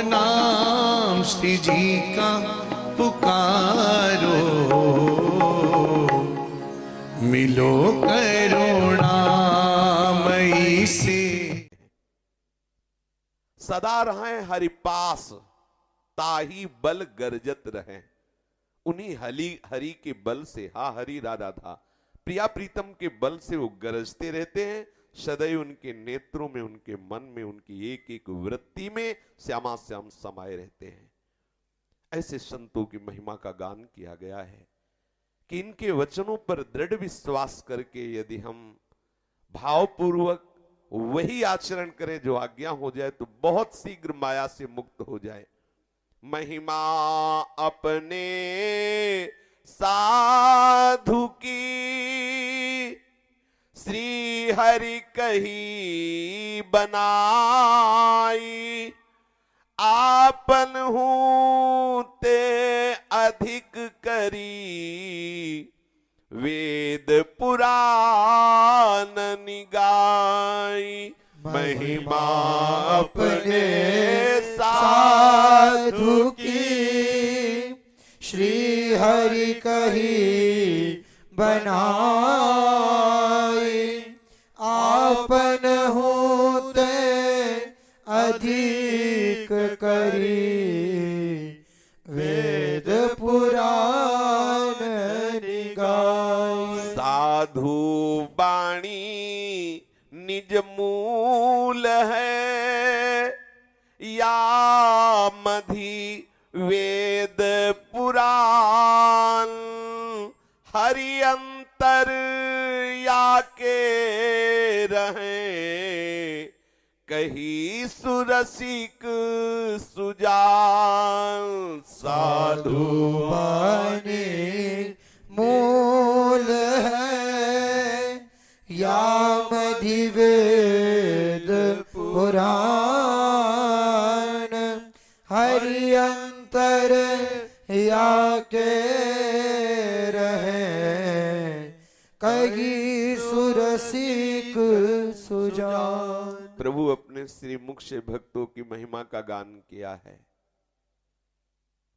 नाम श्री जी का पुकारो, मिलो करुणामयी से। सदा रहें हरि पास, ताही बल गरजत रहें। उन्हीं हरि के बल से, हा हरि राधा था, प्रिया प्रीतम के बल से वो गरजते रहते हैं। सदैव उनके नेत्रों में, उनके मन में, उनकी एक एक वृत्ति में श्यामा श्याम समाये रहते हैं। ऐसे संतों की महिमा का गान किया गया है कि इनके वचनों पर दृढ़ विश्वास करके यदि हम भावपूर्वक वही आचरण करें जो आज्ञा हो जाए तो बहुत शीघ्र माया से मुक्त हो जाए। महिमा अपने साधु की श्री हरि कही बनाई, आपन हूं ते अधिक करी, वेद पुराण निगाई। महिमा अपने साधु की श्री हरि कही बनाई, आपन होते अधिक करी, वेद पुराण निगाई। साधु बाणी निज मूल है, या मधि वेद पुराण, हरि अंतर या के रहे, कही सुरसिक सुजान। साधु बानी मूल है, या मधि वेद पुराण, हरि अंतर या के रहे, कही सुरसिक सुजान। प्रभु अपने श्री मुख से भक्तों की महिमा का गान किया है।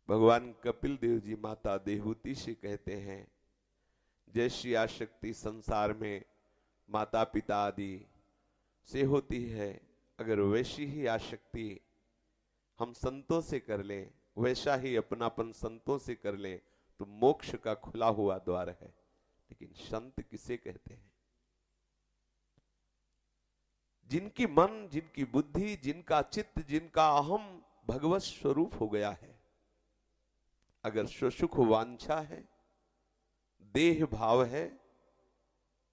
भगवान कपिल देव जी माता देवहूति से कहते हैं, जैसी आसक्ति संसार में माता पिता आदि से होती है, अगर वैसी ही आसक्ति हम संतों से कर लें, वैसा ही अपनापन संतों से कर लें तो मोक्ष का खुला हुआ द्वार है। लेकिन संत किसे कहते हैं? जिनकी मन, जिनकी बुद्धि, जिनका चित्त, जिनका अहम भगवत स्वरूप हो गया है। अगर सुख वांछा है, देह भाव है,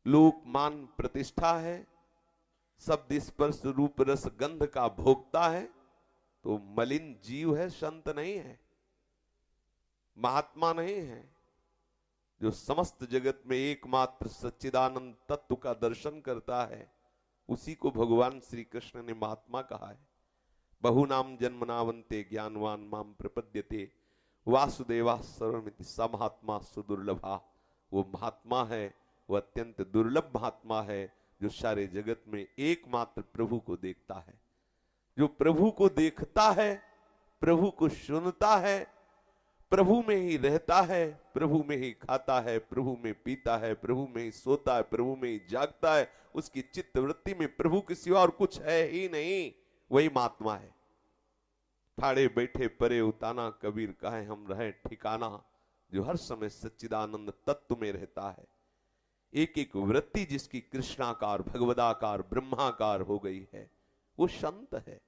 लोक मान प्रतिष्ठा है, शब्द स्पर्श रूप रस गंध का भोगता है, तो मलिन जीव है, संत नहीं है, महात्मा नहीं है। जो समस्त जगत में एकमात्र सच्चिदानंद तत्व का दर्शन करता है, उसी को भगवान श्री कृष्ण ने महात्मा कहा है। बहुनाम जन्मनावंते ज्ञानवान माम प्रपद्यते, वासुदेवा सर्वमिति स महात्मा सुदुर्लभा। वो महात्मा है, वो अत्यंत दुर्लभ महात्मा है, जो सारे जगत में एकमात्र प्रभु को देखता है। जो प्रभु को देखता है, प्रभु को सुनता है, प्रभु में ही रहता है, प्रभु में ही खाता है, प्रभु में पीता है, प्रभु में ही सोता है, प्रभु में ही जागता है, उसकी चित्त वृत्ति में प्रभु के सिवा और कुछ है ही नहीं, वही महात्मा है। ठाड़े बैठे परे उताना, कबीर कहे हम रहे ठिकाना। जो हर समय सच्चिदानंद तत्व में रहता है, एक एक वृत्ति जिसकी कृष्णाकार, भगवदाकार, ब्रह्माकार हो गई है, वो संत है।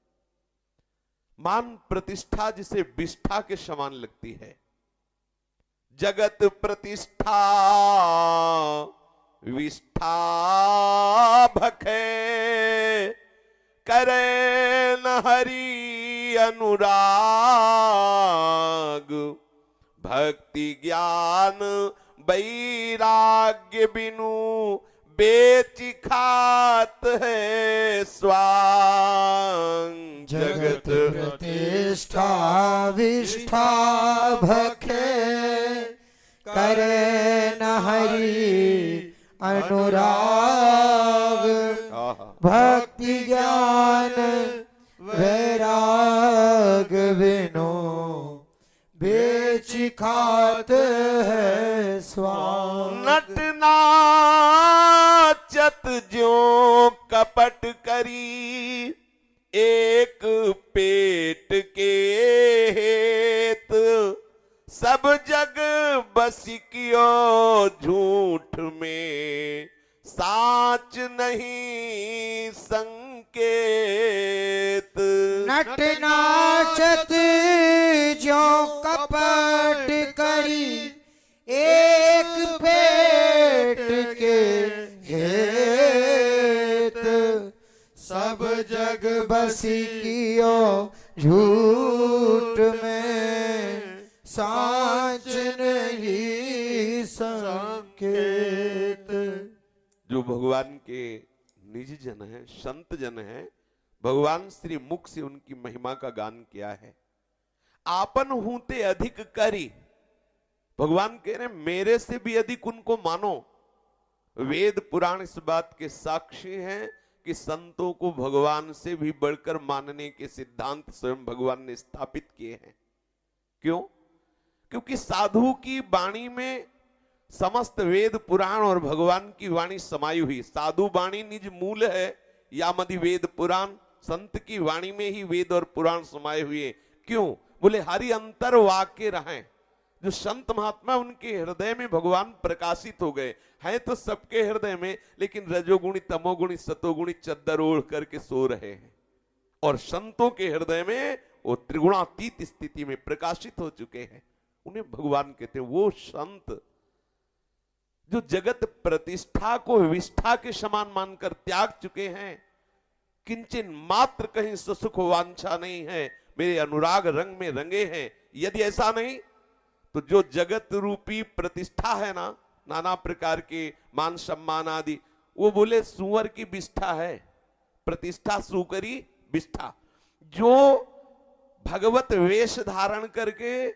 मान प्रतिष्ठा जिसे विष्ठा के समान लगती है, जगत प्रतिष्ठा विष्ठा भखे, करे न हरि अनुराग, भक्ति ज्ञान वैराग्य बिनु बेच खात है स्वांग। जगत प्रतिष्ठा विष्ठा भखे, करे न हरि अनुराग, भक्ति ज्ञान वैराग बिनु बेच खात है स्वामी। नट नाचत ज्यों कपट करी एक पेट के हेत, सब जग बसी कियो झूठ में साच नहीं संकेत। नट नाचत ज्यों कपट करी एक पेट के हेत, सब जग बसी कियो झूठ में साच नहीं संकेत। जो भगवान के निज जन है, संत जन है, भगवान श्री मुख से उनकी महिमा का गान किया है। आपन हूते अधिक करी, भगवान कह रहे मेरे से भी अधिक उनको मानो। वेद पुराण इस बात के साक्षी हैं कि संतों को भगवान से भी बढ़कर मानने के सिद्धांत स्वयं भगवान ने स्थापित किए हैं। क्यों? क्योंकि साधु की वाणी में समस्त वेद पुराण और भगवान की वाणी समाई हुई। साधु वाणी निज मूल है, यामदि वेद पुराण, संत की वाणी में ही वेद और पुराण समाये हुए। क्यों? बोले हरि अंतर वाक्य रहें। जो संत महात्मा उनके हृदय में भगवान प्रकाशित हो गए हैं, तो सबके हृदय में, लेकिन रजोगुणी तमोगुणी सतोगुणी चद्दर ओढ़ करके सो रहे हैं। और संतों के हृदय में वो त्रिगुणातीत स्थिति में प्रकाशित हो चुके हैं। उन्हें भगवान कहते हैं। वो संत जो जगत प्रतिष्ठा को विष्ठा के समान मानकर त्याग चुके हैं, किंचन मात्र कहीं सुख वांछा नहीं है, मेरे अनुराग रंग में रंगे हैं। यदि ऐसा नहीं तो जो जगत रूपी प्रतिष्ठा है ना, नाना प्रकार के मान सम्मान आदि, वो बोले सुअर की विष्ठा है, प्रतिष्ठा सुकरी विष्ठा। जो भगवत वेश धारण करके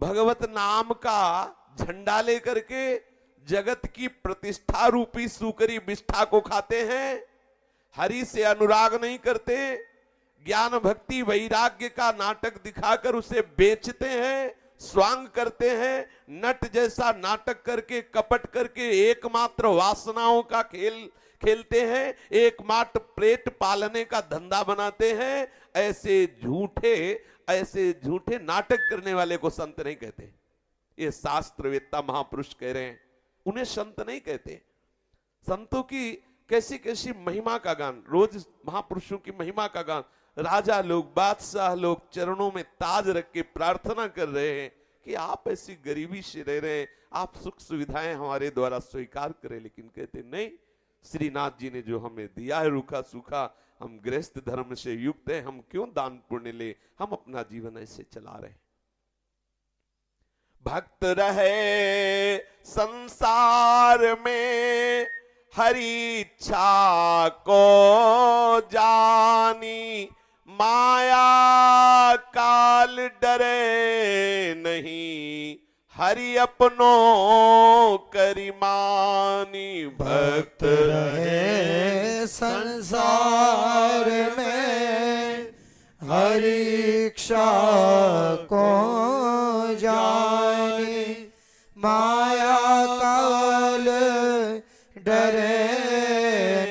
भगवत नाम का झंडा लेकर के जगत की प्रतिष्ठा रूपी सुकरी विष्ठा को खाते हैं, हरि से अनुराग नहीं करते, ज्ञान भक्ति वैराग्य का नाटक दिखाकर उसे बेचते हैं, स्वांग करते हैं, नट जैसा नाटक करके कपट करके एकमात्र वासनाओं का खेल खेलते हैं, एकमात्र पेट पालने का धंधा बनाते हैं। ऐसे झूठे नाटक करने वाले को संत नहीं कहते। ये शास्त्रवेत्ता महापुरुष कह रहे हैं, उन्हें संत नहीं कहते। संतों की कैसी कैसी महिमा का गान, रोज महापुरुषों की महिमा का गान। राजा लोग, बादशाह लोग चरणों में ताज रख के प्रार्थना कर रहे हैं कि आप ऐसी गरीबी से रह रहे हैं, आप सुख सुविधाएं हमारे द्वारा स्वीकार करें। लेकिन कहते नहीं, श्रीनाथ जी ने जो हमें दिया है रूखा सूखा, हम गृहस्थ धर्म से युक्त हैं, हम क्यों दान पुण्य ले, हम अपना जीवन ऐसे चला रहे हैं। भक्त रहे संसार में हरि इच्छा को जानी, माया काल डरे नहीं, हरि अपनों करिमानी। भक्त रहे संसार में हरि इच्छा को जानी, माया काल डरे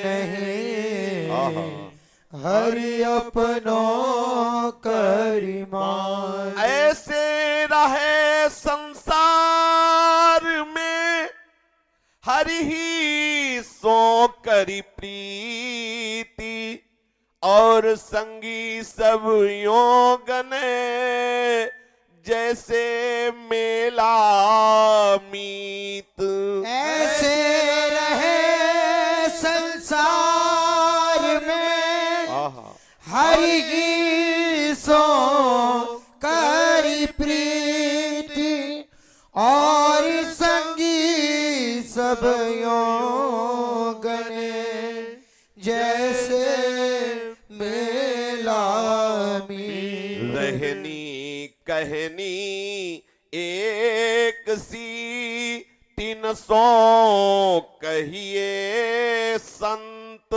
नहीं, हरि अपनों करिमान। ऐसे रहे संसार में हरि ही सो करी प्रीति, और संगी सब यों गने जैसे मेला मीत। ऐसे रहे संसार में हरि की सो करी प्रीति, और संगी सब यों गने जैसे मेला में। रहनी कहनी एक सी 300 कहिए संत,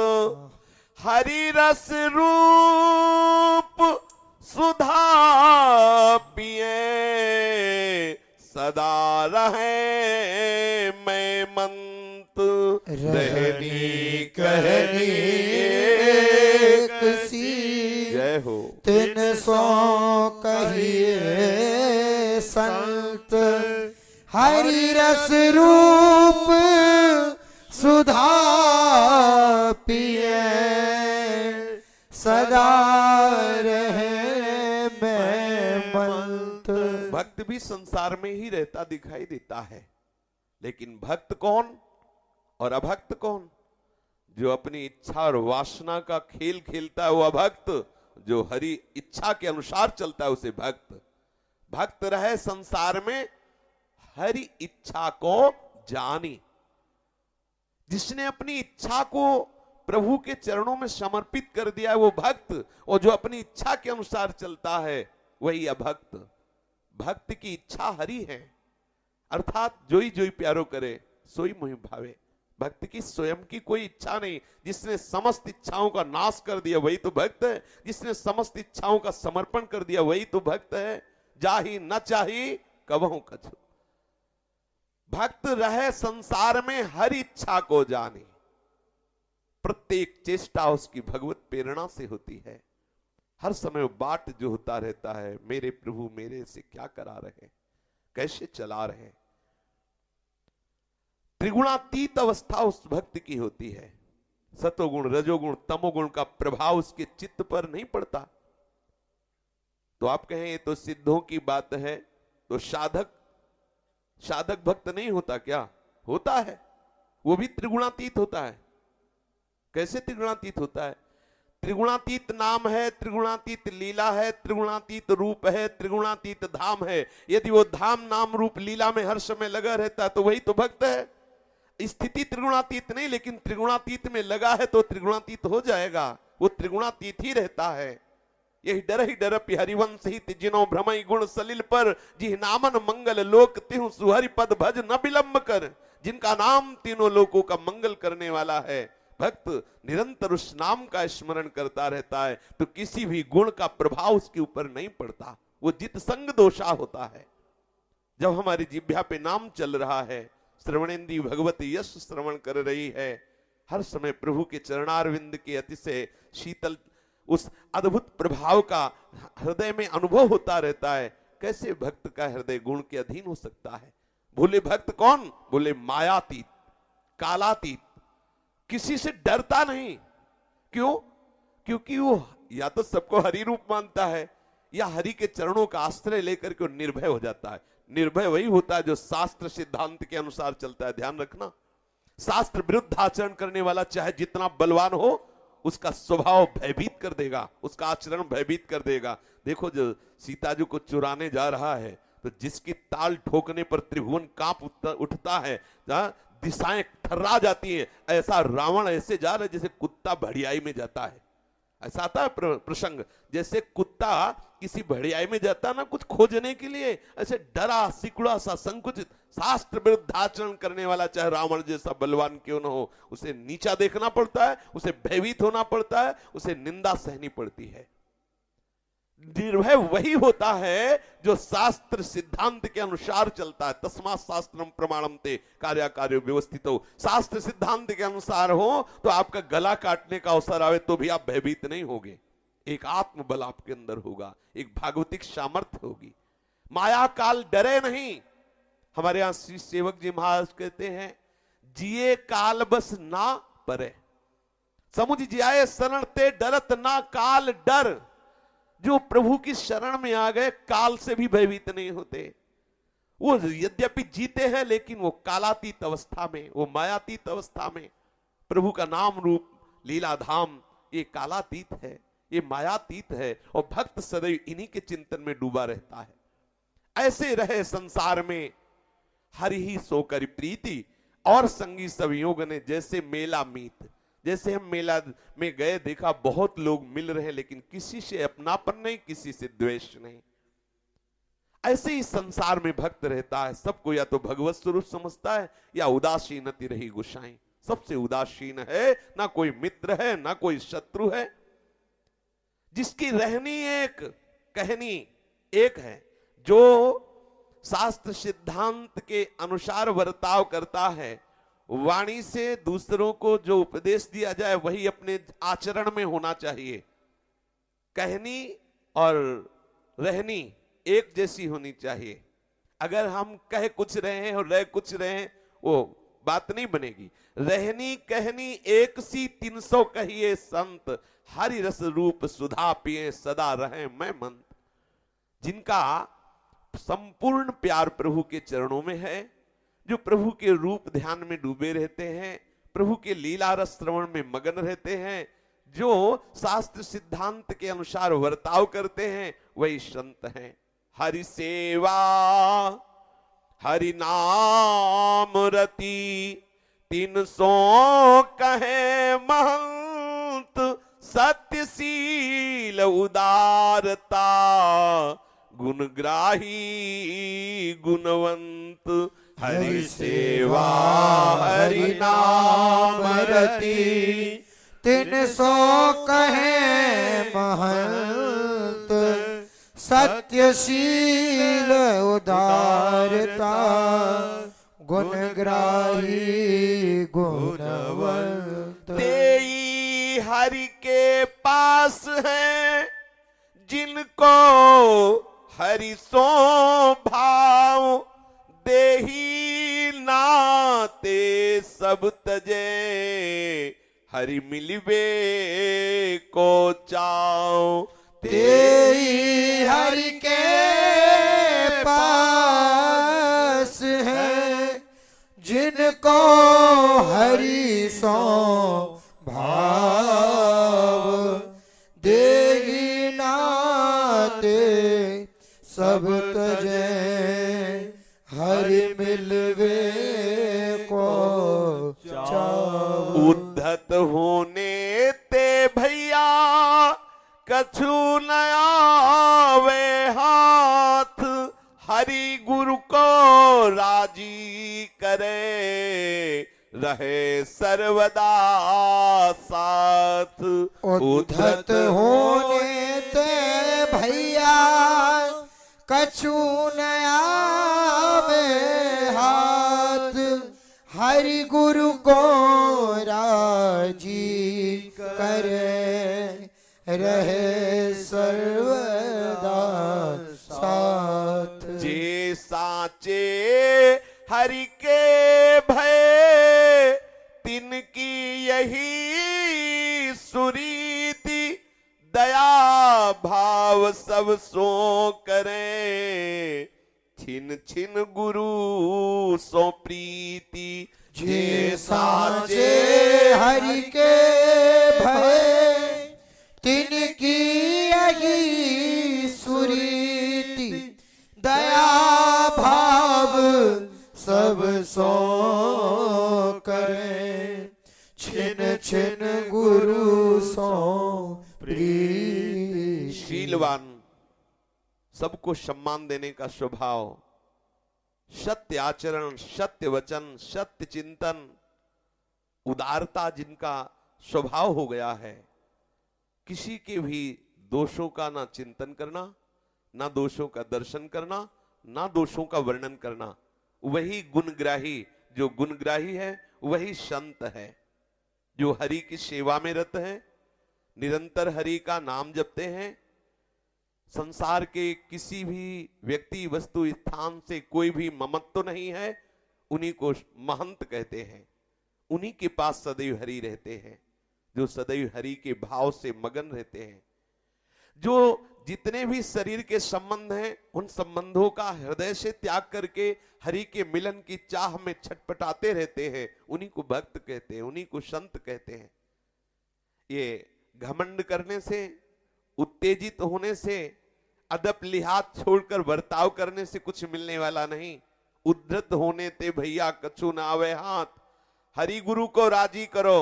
हरि रस रूप सुधा जिन सो कहिए संत, हरि रस रूप सुधा पिए, सदा रहे मैं मंत। भक्त भी संसार में ही रहता दिखाई देता है, लेकिन भक्त कौन और अभक्त कौन? जो अपनी इच्छा और वासना का खेल खेलता है वो अभक्त, जो हरि इच्छा के अनुसार चलता है उसे भक्त। भक्त रहे संसार में हरि इच्छा को जानी। जिसने अपनी इच्छा को प्रभु के चरणों में समर्पित कर दिया है वो भक्त, और जो अपनी इच्छा के अनुसार चलता है वही अभक्त। भक्त की इच्छा हरि है, अर्थात जोई जोई प्यारो करे सोई मोहि भावे। भक्त की स्वयं की कोई इच्छा नहीं। जिसने समस्त इच्छाओं का नाश कर दिया वही तो भक्त है। जिसने समस्त इच्छाओं का समर्पण कर दिया वही तो भक्त है। जाहि न चाही कबहु कछु। भक्त रहे संसार में हर इच्छा को जाने। प्रत्येक चेष्टा उसकी भगवत प्रेरणा से होती है। हर समय बाट जो होता रहता है, मेरे प्रभु मेरे से क्या करा रहे, कैसे चला रहे। त्रिगुणातीत अवस्था उस भक्त की होती है। सतोगुण रजोगुण तमोगुण का प्रभाव उसके चित्त पर नहीं पड़ता। तो आप कहें ये तो सिद्धों की बात है, तो साधक भक्त नहीं होता क्या? होता है, वो भी त्रिगुणातीत होता है। कैसे त्रिगुणातीत होता है? त्रिगुणातीत नाम है, त्रिगुणातीत लीला है, त्रिगुणातीत रूप है, त्रिगुणातीत धाम है। यदि वो धाम नाम रूप लीला में हर समय लगा रहता है तो वही तो भक्त है। स्थिति त्रिगुणातीत नहीं, लेकिन त्रिगुणातीत में लगा है तो त्रिगुणातीत हो जाएगा। वो त्रिगुणातीत ही रहता है। यही डर हरिवंश हित जिनो भ्रमई गुण सलिल पर, जिह नामन मंगल लोक तिहु सुहरि पद भज न विलंब कर। जिनका नाम तीनों लोकों का मंगल करने वाला है, भक्त निरंतर उस नाम का स्मरण करता रहता है तो किसी भी गुण का प्रभाव उसके ऊपर नहीं पड़ता। वो जित संग दोषा होता है। जब हमारी जिह्वा पे नाम चल रहा है, श्रवणेंद्रिय भगवत यश श्रवण कर रही है, हर समय प्रभु के चरणारविंद के अतिशय शीतल उस अद्भुत प्रभाव का हृदय में अनुभव होता रहता है। कैसे भक्त का हृदय गुण के अधीन हो सकता है? बोले भक्त कौन? बोले मायातीत, कालातीत, किसी से डरता नहीं। क्यों? क्योंकि वो या तो सबको हरि रूप मानता है या हरि के चरणों का आश्रय लेकर के निर्भय हो जाता है। निर्भय वही होता है जो शास्त्र सिद्धांत के अनुसार चलता है। ध्यान रखना, शास्त्र विरुद्ध आचरण करने वाला चाहे जितना बलवान हो, उसका स्वभाव भयभीत कर देगा, उसका आचरण भयभीत कर देगा। देखो जो सीता जी को चुराने जा रहा है तो जिसकी ताल ठोकने पर त्रिभुवन कांप उठता है, दिशाएं थर्रा जाती हैं, ऐसा रावण ऐसे जा रहा है जैसे कुत्ता भड़ियाई में जाता है। ऐसा आता है प्रसंग, जैसे कुत्ता किसी भड़ियाई में जाता ना कुछ खोजने के लिए, ऐसे डरा सिकुड़ा सा संकुचित शास्त्र विरुद्ध आचरण करने वाला चाहे रावण जैसा बलवान क्यों न हो, उसे नीचा देखना पड़ता है, उसे भयभीत होना पड़ता है, उसे निंदा सहनी पड़ती है। निर्भय वही होता है जो शास्त्र सिद्धांत के अनुसार चलता है। तस्मात् शास्त्रम प्रमाणम ते कार्याकार्यो व्यवस्थितो। शास्त्र सिद्धांत के अनुसार हो तो आपका गला काटने का अवसर आवे तो भी आप भयभीत नहीं होगे। एक आत्मबल आपके अंदर होगा, एक भागवतिक सामर्थ्य होगी। माया काल डरे नहीं। हमारे यहां श्री सेवक जी महाराज कहते हैं, जिए काल बस ना परे, समुझ जाए शरण ते डरत ना काल डर। जो प्रभु की शरण में आ गए काल से भी भयभीत नहीं होते। वो यद्यपि जीते हैं लेकिन वो कालातीत अवस्था में, वो मायातीत अवस्था में। प्रभु का नाम रूप लीला धाम ये कालातीत है, ये मायातीत है, और भक्त सदैव इन्हीं के चिंतन में डूबा रहता है। ऐसे रहे संसार में हरि ही सोकर प्रीति, और संगी सब योग ने जैसे मेला मीत। जैसे हम मेला में गए, देखा बहुत लोग मिल रहे हैं लेकिन किसी से अपनापन नहीं, किसी से द्वेष नहीं। ऐसे ही संसार में भक्त रहता है। सबको या तो भगवत स्वरूप समझता है या उदासीनति रही गुसाई। सबसे उदासीन है, ना कोई मित्र है ना कोई शत्रु है। जिसकी रहनी एक कहनी एक है, जो शास्त्र सिद्धांत के अनुसार बर्ताव करता है, वाणी से दूसरों को जो उपदेश दिया जाए वही अपने आचरण में होना चाहिए। कहनी और रहनी एक जैसी होनी चाहिए। अगर हम कह कुछ रहे हैं और रह कुछ रहे हैं, वो बात नहीं बनेगी। रहनी कहनी एक सी 300 कहिए संत, हरि रस रूप सुधा पिए सदा रहे मैं मंत। जिनका संपूर्ण प्यार प्रभु के चरणों में है, जो प्रभु के रूप ध्यान में डूबे रहते हैं, प्रभु के लीला रस श्रवण में मगन रहते हैं, जो शास्त्र सिद्धांत के अनुसार वर्ताव करते हैं, वही संत हैं। हरि सेवा हरि नाम रति 300 कहे महंत, सत्यशील उदारता गुणग्राही गुणवंत। हरि सेवा हरि नाम रति 300 कहे महंत, सत्यशील उदारता गुणग्राही गुणवंत। तेई हरि के पास है जिनको हरि सो भाव, देही नाते सब तजे हरि मिलवे को चाओ। तेई हरि के पास है जिनको हरि सो भाव, देही नाते सब तजे हरि मिलवे को चाव। उद्धत होने ते भैया कछु न आवे हाथ, हरि गुरु को राजी करे रहे सर्वदा साथ। उद्धत होने ते भैया कछु न आवे हाथ, हरि गुरु को राजी करे रहे सर्वदा साथ। जे साचे हरि के भय तिनकी यही सुरीति, दया भाव सब सो करें छिन छिन गुरु सो प्रीति। जे साचे हरि के भय तिनकी यही सुरीति, दया भाव सब सो करें छिन छिन गुरु सो प्रीति। शीलवान, सबको सम्मान देने का स्वभाव, सत्य आचरण, सत्य वचन, सत्य चिंतन, उदारता जिनका स्वभाव हो गया है, किसी के भी दोषों का ना चिंतन करना, ना दोषों का दर्शन करना, ना दोषों का वर्णन करना, वही गुणग्राही। जो गुणग्राही है वही संत है, जो हरि की सेवा में रत है, निरंतर हरि का नाम जपते हैं, संसार के किसी भी व्यक्ति वस्तु स्थान से कोई भी ममत्व नहीं है, उन्हीं को महंत कहते हैं। उन्हीं के पास सदैव हरि रहते हैं, जो सदैव हरि के भाव से मगन रहते हैं, जो जितने भी शरीर के संबंध हैं उन संबंधों का हृदय से त्याग करके हरि के मिलन की चाह में छटपटाते रहते हैं, उन्हीं को भक्त कहते हैं, उन्हीं को संत कहते हैं। ये घमंड करने से, उत्तेजित होने से, अदब लिहाज छोड़कर बर्ताव करने से कुछ मिलने वाला नहीं। उद्धत होने ते भैया कछु न आवे हाथ, हरि गुरु को राजी करो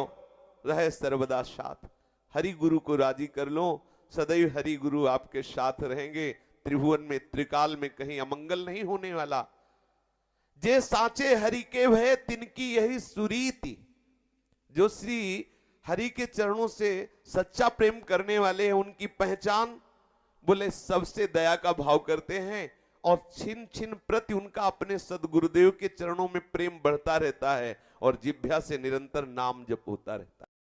रहे सर्वदा साथ। हरि गुरु को राजी कर लो, सदैव हरि गुरु आपके साथ रहेंगे। त्रिभुवन में त्रिकाल में कहीं अमंगल नहीं होने वाला। जे साचे हरि के भय तिनकी यही सुरीति, जो श्री हरि के चरणों से सच्चा प्रेम करने वाले हैं, उनकी पहचान बोले सबसे दया का भाव करते हैं, और छिन छिन प्रति उनका अपने सदगुरुदेव के चरणों में प्रेम बढ़ता रहता है, और जिह्वा से निरंतर नाम जप होता रहता है।